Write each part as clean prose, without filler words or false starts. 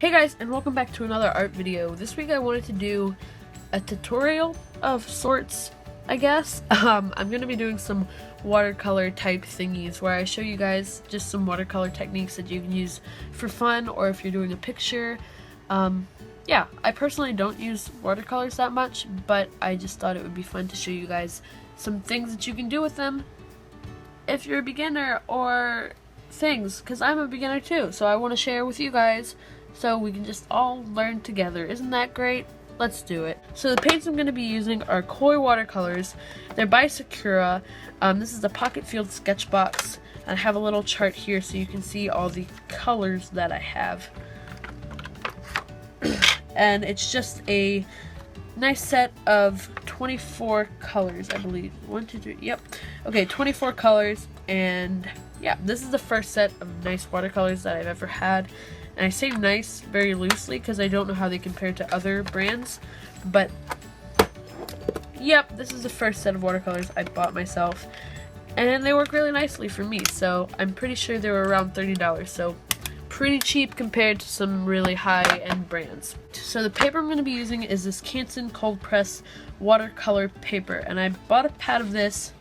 Hey guys, and welcome back to another art video. This week I wanted to do a tutorial of sorts, I guess. I'm going to be doing some watercolor type thingies where I show you guys just some watercolor techniques that you can use for fun or if you're doing a picture. Yeah, I personally don't use watercolors that much, but I just thought it would be fun to show you guys some things that you can do with them if you're a beginner or things, because I'm a beginner too, so I want to share with you guys so we can just all learn together. Isn't that great? Let's do it. So the paints I'm going to be using are Koi watercolors. They're by Sakura. This is a pocket field sketch box. I have a little chart here so you can see all the colors that I have. And it's just a nice set of 24 colors, I believe. 1, 2, 3, yep. Okay, 24 colors, and yeah, this is the first set of nice watercolors that I've ever had. And I say nice very loosely because I don't know how they compare to other brands, but yep, this is the first set of watercolors I bought myself, and they work really nicely for me, so I'm pretty sure they were around $30, so pretty cheap compared to some really high-end brands. So the paper I'm going to be using is this Canson cold press watercolor paper, and I bought a pad of this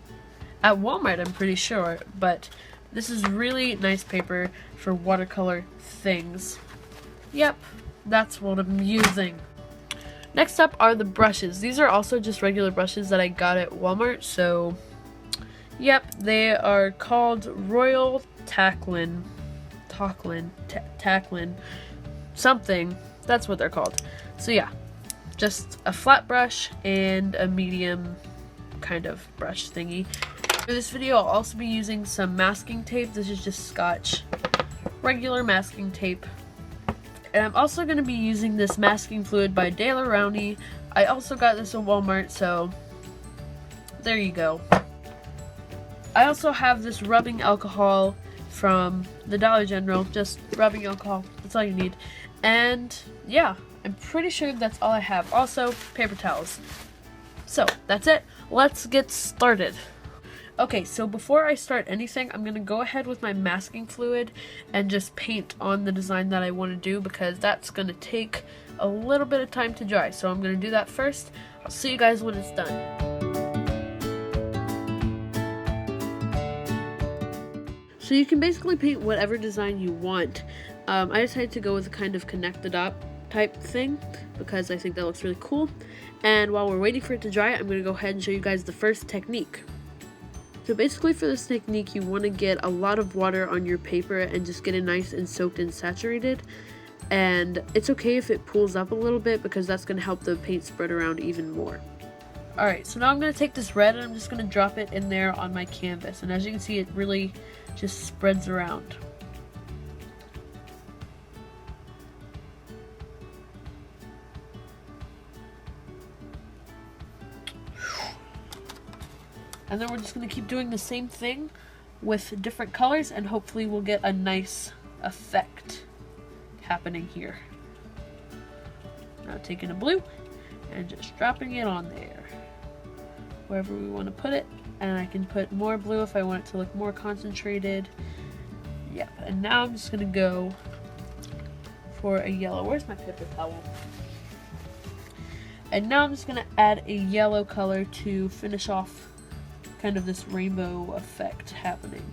at Walmart, I'm pretty sure, but this is really nice paper for watercolor things. Yep, that's what I'm using. Next up are the brushes. These are also just regular brushes that I got at Walmart, so yep, they are called Royal Taklon, something, that's what they're called. So yeah, just a flat brush and a medium kind of brush thingy. For this video I'll also be using some masking tape. This is just Scotch, regular masking tape. And I'm also going to be using this masking fluid by Rowney. I also got this at Walmart, so there you go. I also have this rubbing alcohol from the Dollar General, just rubbing alcohol, that's all you need. And yeah, I'm pretty sure that's all I have. Also, paper towels. So that's it, let's get started. Okay, so before I start anything, I'm going to go ahead with my masking fluid and just paint on the design that I want to do, because that's going to take a little bit of time to dry. So I'm going to do that first. I'll see you guys when it's done. So you can basically paint whatever design you want. I decided to go with a kind of connect the dot type thing because I think that looks really cool. And while we're waiting for it to dry, I'm going to go ahead and show you guys the first technique. So basically for this technique, you want to get a lot of water on your paper and just get it nice and soaked and saturated. And it's okay if it pools up a little bit because that's going to help the paint spread around even more. Alright, so now I'm going to take this red and I'm just going to drop it in there on my canvas. And as you can see, it really just spreads around. And then we're just going to keep doing the same thing with different colors, and hopefully we'll get a nice effect happening here. Now taking a blue and just dropping it on there, wherever we want to put it. And I can put more blue if I want it to look more concentrated. Yep, and now I'm just going to go for a yellow. Where's my paper towel? And now I'm just going to add a yellow color to finish off kind of this rainbow effect happening.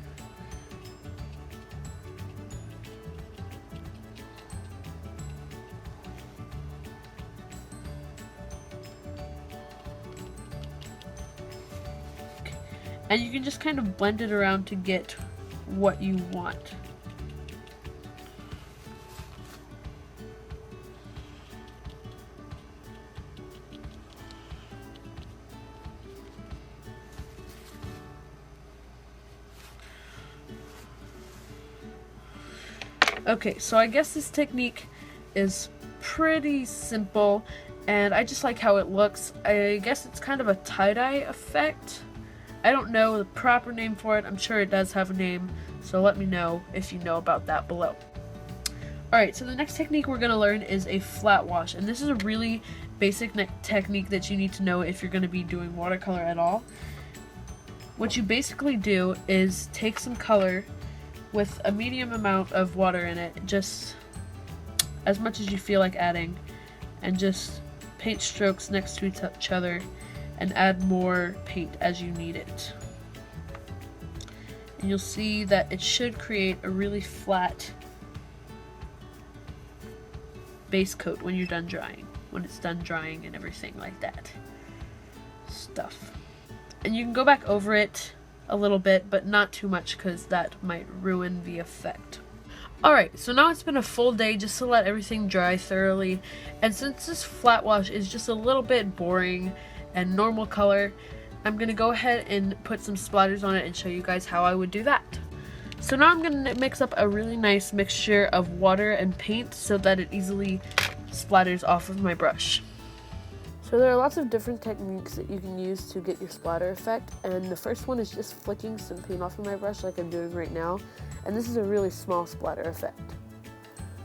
Okay. And you can just kind of blend it around to get what you want. Okay, so I guess this technique is pretty simple, and I just like how it looks. I guess it's kind of a tie-dye effect. I don't know the proper name for it. I'm sure it does have a name, so let me know if you know about that below. Alright, so the next technique we're going to learn is a flat wash, and this is a really basic technique that you need to know if you're going to be doing watercolor at all. What you basically do is take some color with a medium amount of water in it, just as much as you feel like adding, and just paint strokes next to each other and add more paint as you need it. And you'll see that it should create a really flat base coat when you're done drying, when it's done drying and everything like that stuff. And you can go back over it a little bit, but not too much because that might ruin the effect. Alright, so now it's been a full day just to let everything dry thoroughly, and since this flat wash is just a little bit boring and normal color, I'm going to go ahead and put some splatters on it and show you guys how I would do that. So now I'm going to mix up a really nice mixture of water and paint so that it easily splatters off of my brush. So there are lots of different techniques that you can use to get your splatter effect, and the first one is just flicking some paint off of my brush like I'm doing right now, and this is a really small splatter effect.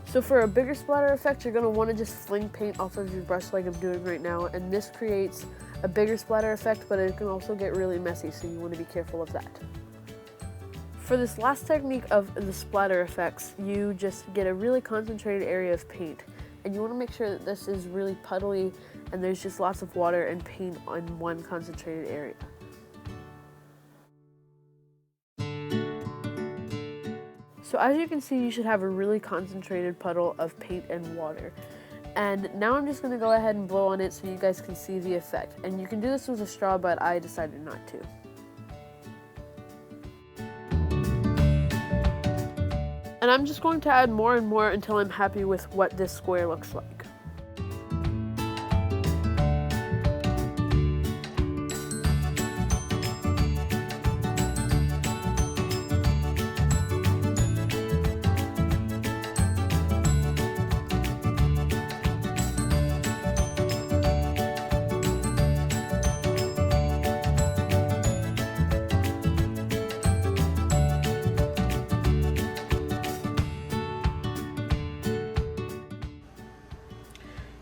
So for a bigger splatter effect, you're going to want to just fling paint off of your brush like I'm doing right now, and this creates a bigger splatter effect, but it can also get really messy, so you want to be careful of that. For this last technique of the splatter effects, you just get a really concentrated area of paint, and you want to make sure that this is really puddly and there's just lots of water and paint on one concentrated area. So as you can see, you should have a really concentrated puddle of paint and water. And now I'm just going to go ahead and blow on it so you guys can see the effect. And you can do this with a straw, but I decided not to. And I'm just going to add more and more until I'm happy with what this square looks like.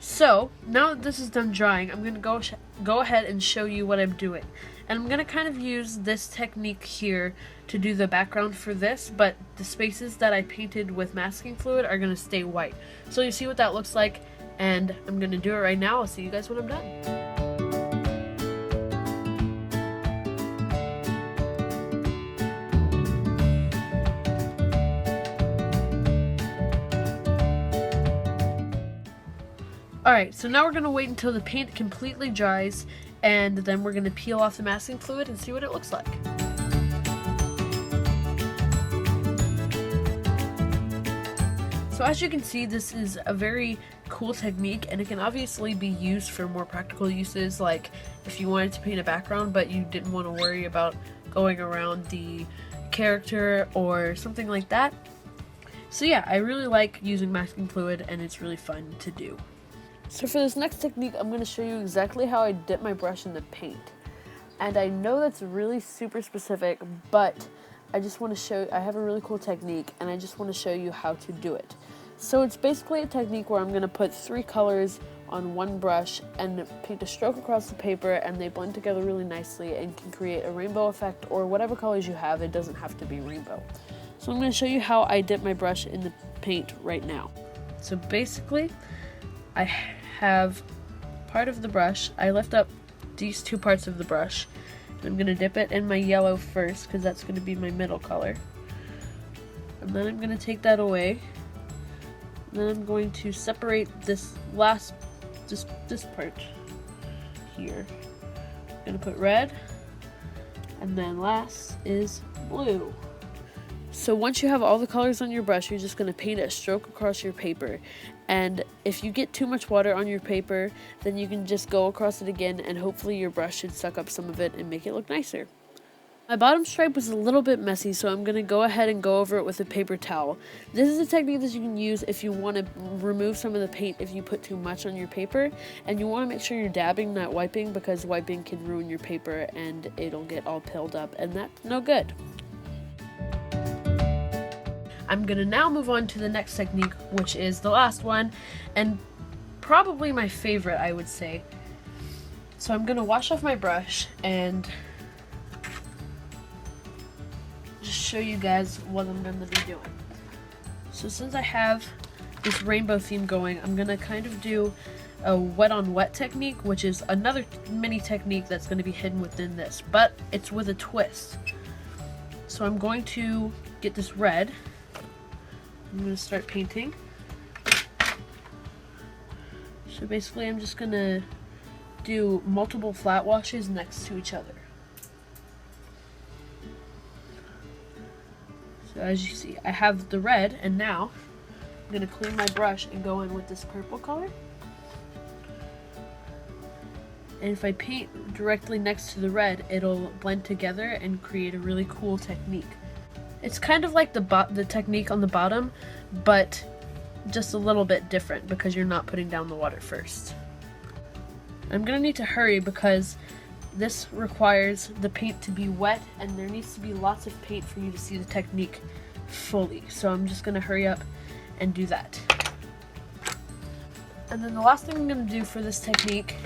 So, now that this is done drying, I'm going to go ahead and show you what I'm doing. And I'm going to kind of use this technique here to do the background for this, but the spaces that I painted with masking fluid are going to stay white. So you see what that looks like, and I'm going to do it right now. I'll see you guys when I'm done. Alright, so now we're going to wait until the paint completely dries, and then we're going to peel off the masking fluid and see what it looks like. So as you can see, this is a very cool technique, and it can obviously be used for more practical uses, like if you wanted to paint a background but you didn't want to worry about going around the character or something like that. So yeah, I really like using masking fluid, and it's really fun to do. So for this next technique, I'm going to show you exactly how I dip my brush in the paint. And I know that's really super specific, but I just want to show, I have a really cool technique, and I just want to show you how to do it. So it's basically a technique where I'm going to put 3 colors on one brush and paint a stroke across the paper, and they blend together really nicely and can create a rainbow effect, or whatever colors you have. It doesn't have to be rainbow. So I'm going to show you how I dip my brush in the paint right now. So basically, I have part of the brush, I lift up these 2 parts of the brush, and I'm going to dip it in my yellow first because that's going to be my middle color. And then I'm going to take that away. And then I'm going to separate this last, this part here. I'm going to put red, and then last is blue. So once you have all the colors on your brush, you're just going to paint a stroke across your paper. And if you get too much water on your paper, then you can just go across it again, and hopefully your brush should suck up some of it and make it look nicer. My bottom stripe was a little bit messy, so I'm going to go ahead and go over it with a paper towel. This is a technique that you can use if you want to remove some of the paint if you put too much on your paper, and you want to make sure you're dabbing, not wiping, because wiping can ruin your paper and it'll get all pilled up, and that's no good. I'm going to now move on to the next technique, which is the last one, and probably my favorite, I would say. So I'm going to wash off my brush and just show you guys what I'm going to be doing. So since I have this rainbow theme going, I'm gonna kind of do a wet on wet technique, which is another mini technique that's going to be hidden within this, but it's with a twist. So I'm going to get this red. I'm going to start painting. So basically I'm just going to do multiple flat washes next to each other. So as you see, I have the red, and now I'm going to clean my brush and go in with this purple color. And if I paint directly next to the red, it'll blend together and create a really cool technique. It's kind of like the technique on the bottom, but just a little bit different because you're not putting down the water first. I'm gonna need to hurry because this requires the paint to be wet, and there needs to be lots of paint for you to see the technique fully. So I'm just gonna hurry up and do that. And then the last thing I'm gonna do for this technique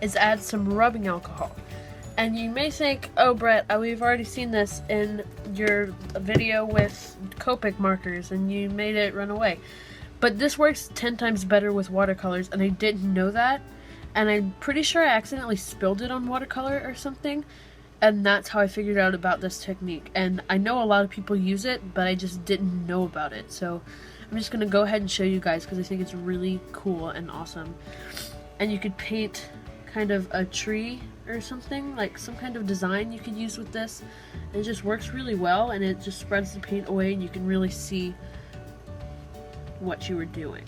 is add some rubbing alcohol. And you may think, oh Brett, we've already seen this in your video with Copic markers and you made it run away. But this works 10 times better with watercolors, and I didn't know that. And I'm pretty sure I accidentally spilled it on watercolor or something, and that's how I figured out about this technique. And I know a lot of people use it, but I just didn't know about it. So I'm just gonna go ahead and show you guys because I think it's really cool and awesome. And you could paint kind of a tree or something, like some kind of design you could use with this. And it just works really well, and it just spreads the paint away, and you can really see what you were doing.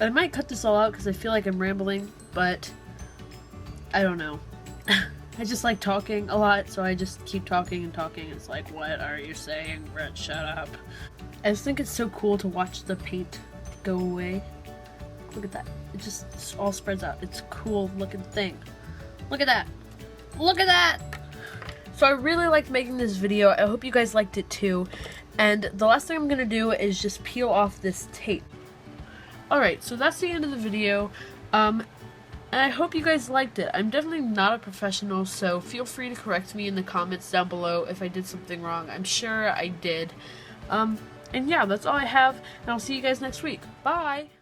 I might cut this all out because I feel like I'm rambling, but I don't know. I just like talking a lot, so I just keep talking and talking. It's like, what are you saying, Brett? Shut up. I just think it's so cool to watch the paint go away. Look at that. It just all spreads out. It's a cool looking thing. Look at that. Look at that! So I really liked making this video. I hope you guys liked it too. And the last thing I'm going to do is just peel off this tape. Alright, so that's the end of the video. And I hope you guys liked it. I'm definitely not a professional, so feel free to correct me in the comments down below if I did something wrong. I'm sure I did. And yeah, that's all I have, and I'll see you guys next week. Bye!